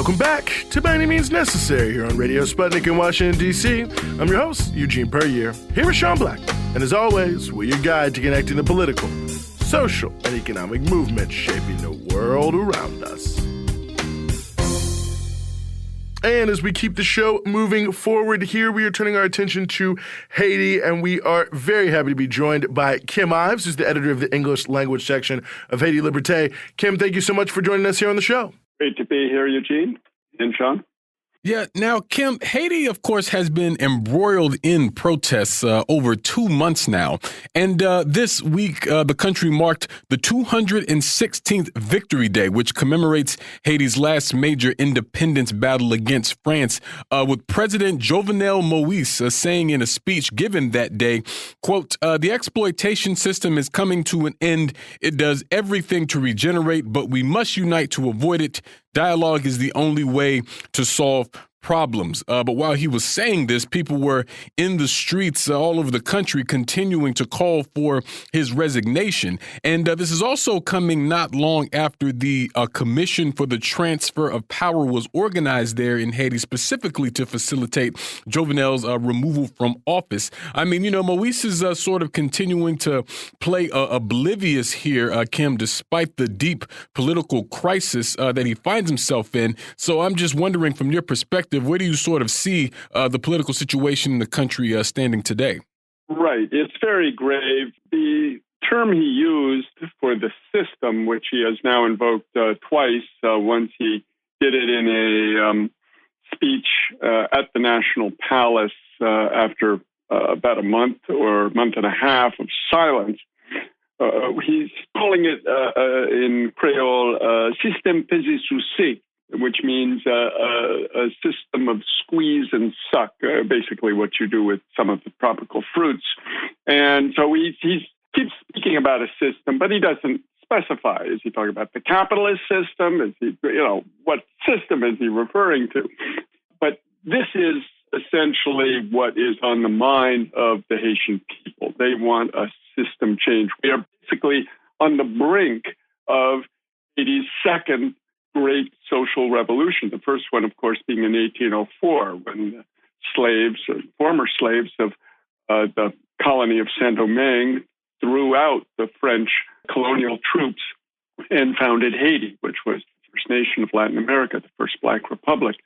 Welcome back to By Any Means Necessary here on Radio Sputnik in Washington, D.C. I'm your host, Eugene Puryear, here with Sean Black. And as always, we're your guide to connecting the political, social, and economic movements shaping the world around us. And as we keep the show moving forward here, we are turning our attention to Haiti, and we are very happy to be joined by Kim Ives, who's the editor of the English language section of Haiti Liberté. Kim, thank you so much for joining us here on the show. Great to be here, Eugene and Sean. Yeah. Now, Kim, Haiti, of course, has been embroiled in protests over 2 months now. And this week, the country marked the 216th Victory Day, which commemorates Haiti's last major independence battle against France, with President Jovenel Moïse saying in a speech given that day, quote, the exploitation system is coming to an end. It does everything to regenerate, but we must unite to avoid it. Dialogue is the only way to solve problems. But while he was saying this, people were in the streets all over the country continuing to call for his resignation. And this is also coming not long after the Commission for the Transfer of Power was organized there in Haiti, specifically to facilitate Jovenel's removal from office. I mean, you know, Moïse is sort of continuing to play oblivious here, Kim, despite the deep political crisis that he finds himself in. So I'm just wondering, from your perspective, where do you sort of see the political situation in the country standing today? Right. It's very grave. The term he used for the system, which he has now invoked twice, once he did it in a speech at the National Palace after about a month or month and a half of silence. He's calling it in Creole, système pesé sous C, which means a system of squeeze and suck, basically what you do with some of the tropical fruits. And so he keeps speaking about a system, but he doesn't specify. Is he talking about the capitalist system? Is he, what system is he referring to? But this is essentially what is on the mind of the Haitian people. They want a system change. We are basically on the brink of Haiti's second great social revolution. The first one, of course, being in 1804, when slaves, or former slaves of the colony of Saint-Domingue, threw out the French colonial troops and founded Haiti, which was the first nation of Latin America, the first Black republic.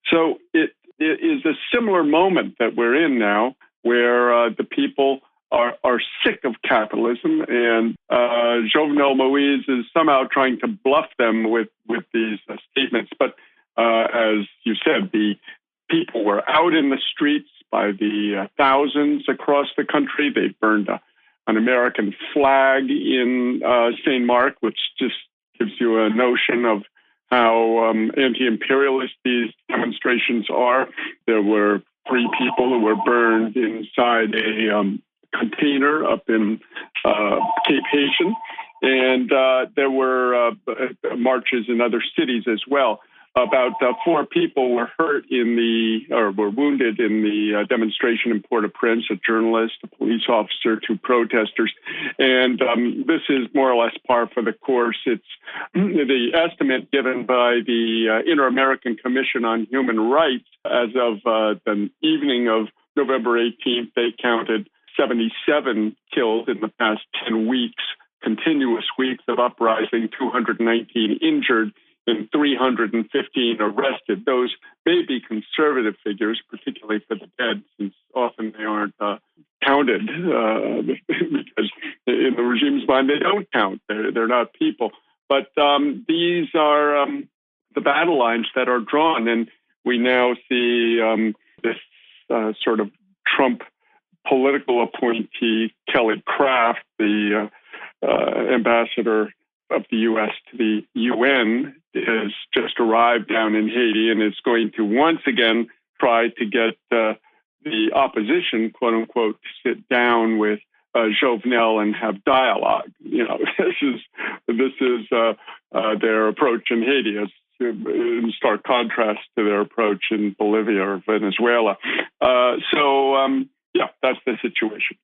So it is a similar moment that we're in now, where the people are sick of capitalism, and Jovenel Moïse is somehow trying to bluff them with these statements. But as you said, the people were out in the streets by the thousands across the country. They burned an American flag in St. Mark, which just gives you a notion of how anti-imperialist these demonstrations are. There were 3 people who were burned inside a container up in Cape Haitian, and there were marches in other cities as well. About 4 people were were wounded in the demonstration in Port-au-Prince, a journalist, a police officer, 2 protesters. And this is more or less par for the course. It's the estimate given by the Inter-American Commission on Human Rights. As of the evening of November 18th, they counted 77 killed in the past 10 weeks, continuous weeks of uprising, 219 injured, and 315 arrested. Those may be conservative figures, particularly for the dead, since often they aren't counted, because in the regime's mind, they don't count. They're not people. But these are the battle lines that are drawn, and we now see this sort of Trump political appointee, Kelly Craft, the ambassador of the U.S. to the UN, has just arrived down in Haiti and is going to once again try to get the opposition, quote unquote, to sit down with Jovenel and have dialogue. This is their approach in Haiti. It's in stark contrast to their approach in Bolivia or Venezuela. Yeah, that's the situation.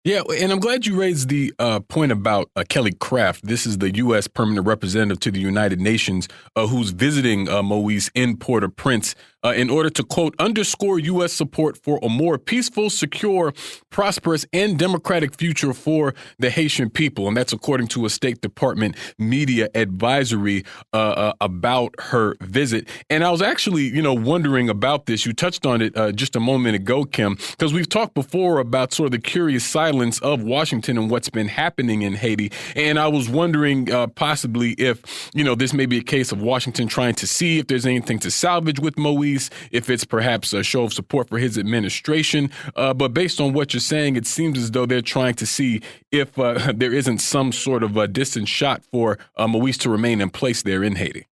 Yeah, and I'm glad you raised the point about Kelly Craft. This is the U.S. Permanent Representative to the United Nations who's visiting Moise in Port-au-Prince in order to, quote, underscore U.S. support for a more peaceful, secure, prosperous, and democratic future for the Haitian people. And that's according to a State Department media advisory about her visit. And I was actually, wondering about this. You touched on it just a moment ago, Kim, because we've talked before about sort of the curious silence of Washington and what's been happening in Haiti. And I was wondering possibly if, this may be a case of Washington trying to see if there's anything to salvage with Moise, if it's perhaps a show of support for his administration. But based on what you're saying, it seems as though they're trying to see if there isn't some sort of a distant shot for Moise to remain in place there in Haiti.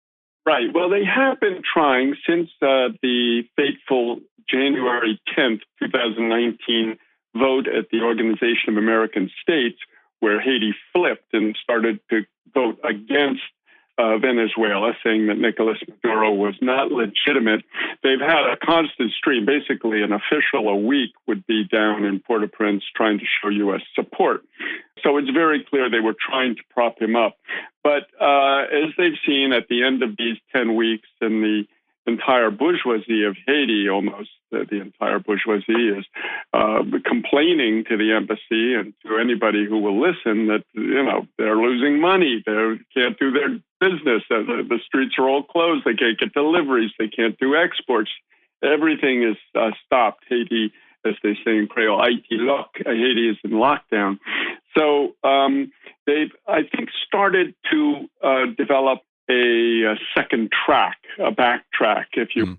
Right. Well, they have been trying since the fateful January 10th, 2019 vote at the Organization of American States, where Haiti flipped and started to vote against Venezuela, saying that Nicolas Maduro was not legitimate. They've had a constant stream. Basically, an official a week would be down in Port-au-Prince trying to show U.S. support. So it's very clear they were trying to prop him up. But as they've seen at the end of these 10 weeks, and the entire bourgeoisie of Haiti, almost the entire bourgeoisie, is complaining to the embassy and to anybody who will listen that, they're losing money. They can't do their business. The streets are all closed. They can't get deliveries. They can't do exports. Everything is stopped. Haiti, as they say in Creole, Haiti lock. Haiti is in lockdown. So they've, I think, started to develop a second track, a backtrack. If you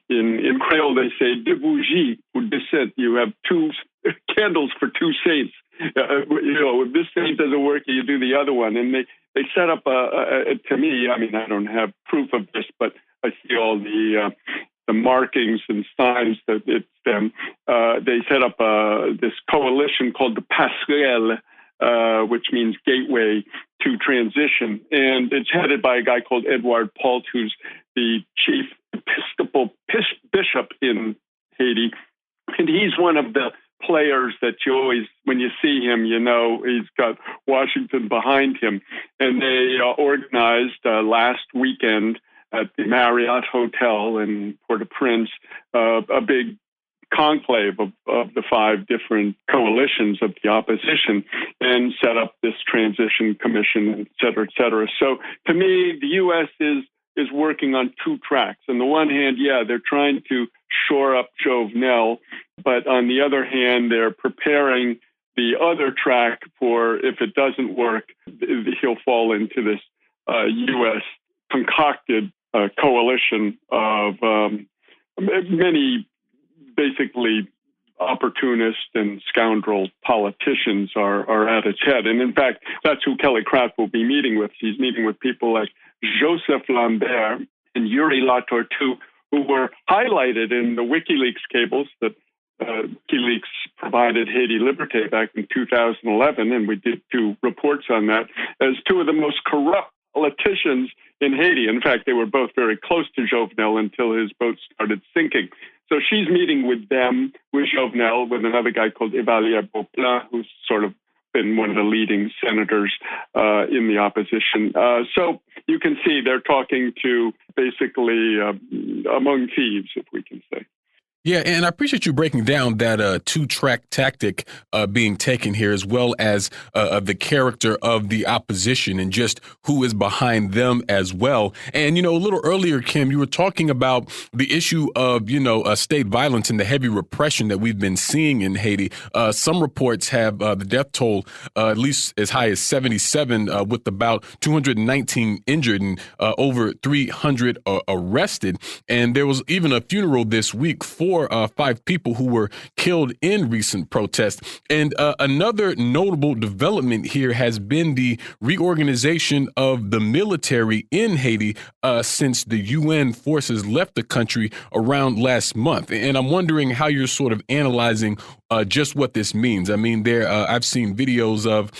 in Creole they say deux bougies ou deux saints. You have two candles for two saints. If this saint doesn't work, you do the other one. And they set up to me. I mean, I don't have proof of this, but I see all the markings and signs that it's them. They set up this coalition called the Passerelle, which means gateway to transition. And it's headed by a guy called Edouard Pault, who's the chief Episcopal bishop in Haiti. And he's one of the players that you always, when you see him, he's got Washington behind him. And they organized last weekend at the Marriott Hotel in Port-au-Prince a big conclave of the five different coalitions of the opposition and set up this transition commission, et cetera, et cetera. So to me, the U.S. is working on two tracks. On the one hand, they're trying to shore up Jovenel, but on the other hand, they're preparing the other track for, if it doesn't work, he'll fall into this U.S. concocted coalition of many basically opportunist and scoundrel politicians are at its head. And in fact, that's who Kelly Craft will be meeting with. He's meeting with people like Joseph Lambert and Yuri Latortu, who were highlighted in the WikiLeaks cables that WikiLeaks provided Haiti Liberté back in 2011, and we did 2 reports on that, as 2 of the most corrupt politicians in Haiti. In fact, they were both very close to Jovenel until his boat started sinking. So she's meeting with them, with Jovenel, with another guy called Evalier Beauplan, who's sort of been one of the leading senators in the opposition. So you can see they're talking to basically among thieves, if we can say. Yeah, and I appreciate you breaking down that two-track tactic being taken here, as well as the character of the opposition and just who is behind them as well. And, a little earlier, Kim, you were talking about the issue of, state violence and the heavy repression that we've been seeing in Haiti. Some reports have the death toll at least as high as 77, with about 219 injured and over 300 arrested. And there was even a funeral this week for 5 people who were killed in recent protests. And another notable development here has been the reorganization of the military in Haiti since the UN forces left the country around last month. And I'm wondering how you're sort of analyzing just what this means. I mean, I've seen videos of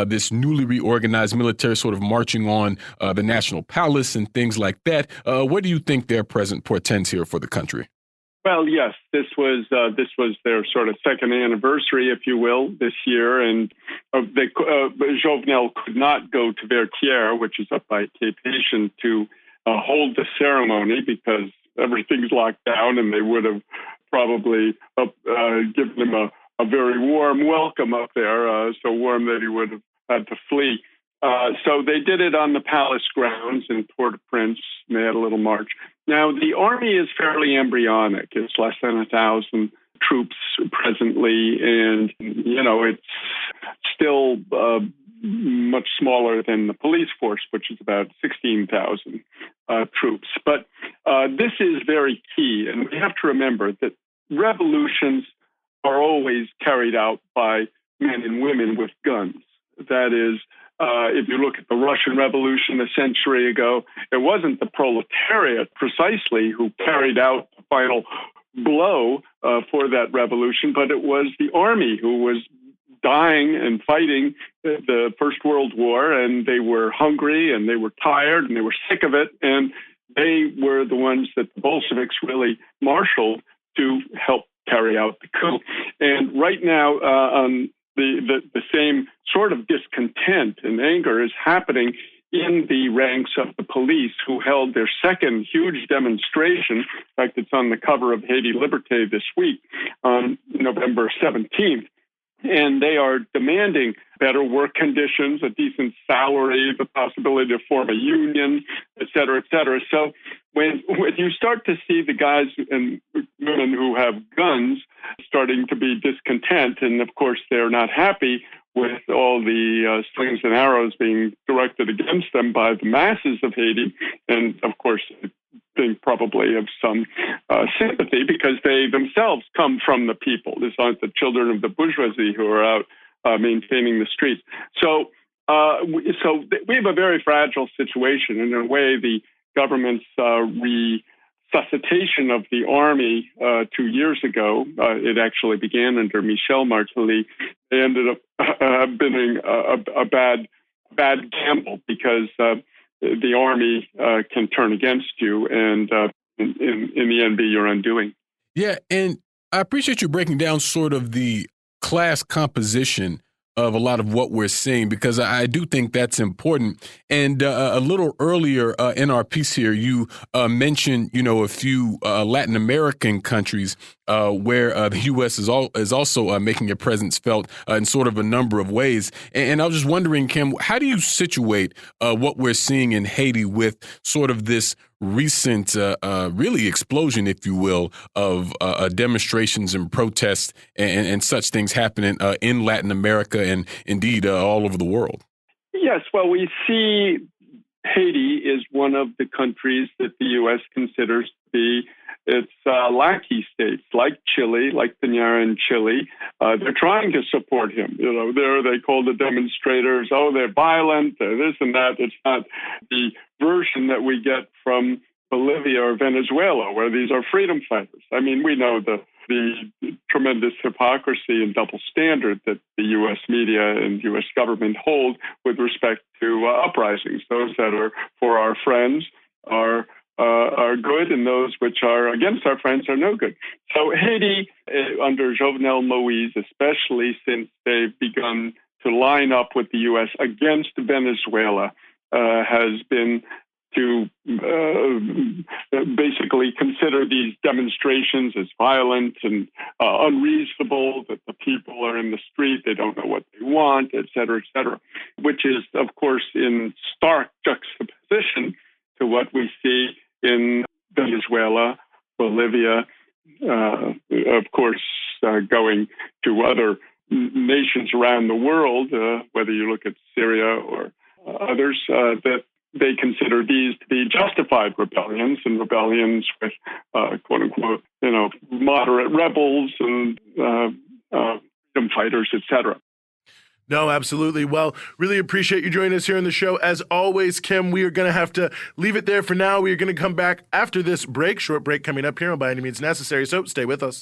this newly reorganized military sort of marching on the National Palace and things like that. What do you think their present portends here for the country? Well, yes, this was their sort of second anniversary, if you will, this year, and Jovenel could not go to Vertières, which is up by Cape-Haïtien, to hold the ceremony because everything's locked down, and they would have probably given him a very warm welcome up there, so warm that he would have had to flee. So they did it on the palace grounds in Port-au-Prince. They had a little march. Now, the army is fairly embryonic. It's less than 1,000 troops presently, and, it's still much smaller than the police force, which is about 16,000 troops. But this is very key, and we have to remember that revolutions are always carried out by men and women with guns. That is, if you look at the Russian Revolution a century ago, it wasn't the proletariat precisely who carried out the final blow for that revolution, but it was the army who was dying and fighting the First World War, and they were hungry and they were tired and they were sick of it, and they were the ones that the Bolsheviks really marshaled to help carry out the coup. And right now, the same sort of discontent and anger is happening in the ranks of the police, who held their second huge demonstration. In fact, it's on the cover of Haiti Liberté this week on November 17th. And they are demanding better work conditions, a decent salary, the possibility to form a union, et cetera, et cetera. So when you start to see the guys and women who have guns starting to be discontent, and of course they're not happy with all the slings and arrows being directed against them by the masses of Haiti, and of course think probably of some sympathy because they themselves come from the people. These aren't the children of the bourgeoisie who are out maintaining the streets. So we have a very fragile situation. In a way, the government's resuscitation of the army 2 years ago, it actually began under Michel Martelly. They ended up being a bad gamble because the army can turn against you, and in the end be your undoing. Yeah, and I appreciate you breaking down sort of the class composition of a lot of what we're seeing, because I do think that's important. And a little earlier in our piece here, you mentioned, a few Latin American countries where the U.S. is also making a presence felt in sort of a number of ways. And I was just wondering, Kim, how do you situate what we're seeing in Haiti with sort of this recent, really explosion, if you will, of demonstrations and protests and such things happening in Latin America and indeed all over the world? Yes, well, we see Haiti is one of the countries that the U.S. considers to be its lackey states, like Chile, like Piñera in Chile. They're trying to support him. There they call the demonstrators, they're violent, they're this and that. It's not the version that we get from Bolivia or Venezuela, where these are freedom fighters. I mean, we know the tremendous hypocrisy and double standard that the U.S. media and U.S. government hold with respect to uprisings. Those that are for our friends are good, and those which are against our friends are no good. So Haiti, under Jovenel Moïse, especially since they've begun to line up with the U.S. against Venezuela, has been to basically consider these demonstrations as violent and unreasonable, that the people are in the street, they don't know what they want, et cetera, which is, of course, in stark juxtaposition to what we see in Venezuela, Bolivia, of course, going to other nations around the world, whether you look at Syria or others, that they consider these to be justified rebellions, and rebellions with, quote unquote, moderate rebels and freedom fighters, etc. No, absolutely. Well, really appreciate you joining us here on the show. As always, Kim, we are going to have to leave it there for now. We are going to come back after this break, short break coming up here on By Any Means Necessary. So stay with us.